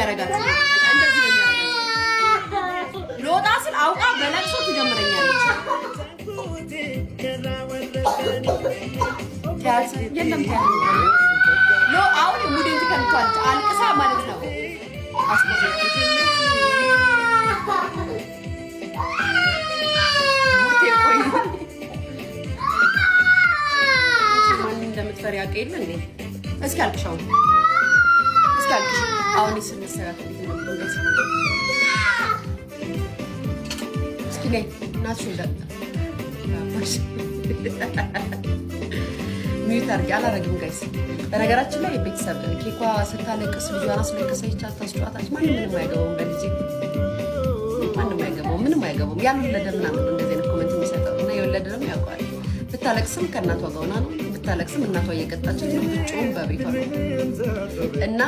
የሚያረጋት እንደዚህ ነው የሚያረጋት ሎጣ ስል አውቃ በለቅሶ ትጀምረኛለች ታያት የለም ታያት ሎ አሁን ሙዴን ትከንቷለች አልቅሳ ማለት ነው አስቆጥቼ እንደምትፈሪ አቀይል እንዴ እስኪ አልቅሻው እስኪ አልቅሽ አሁን ይስነሰራት እንደምትደስ እስኪ ነይ ናትሽ እንዳታሽ ሚዩት አድርጊ አላረግም ጋይስ በነገራችን ላይ ቤተሰብ ኬኳ ስታለቅስ ልጇን አስለቅሰች ታስጨዋታች ማንም ምንም አይገባውም በልጅ ማንም አይገባውም ምንም አይገባውም ያልወለደ ምናምን እንደዚህ ነው ኮሜንት የሚሰጠው እና የወለደ ደግሞ ያውቃል ብታለቅስም ከእናቷ ጋር ሆና ነው ብታለቅስም እናቷ እየቀጣች ነው ብቻውን በቤቷ ነው እና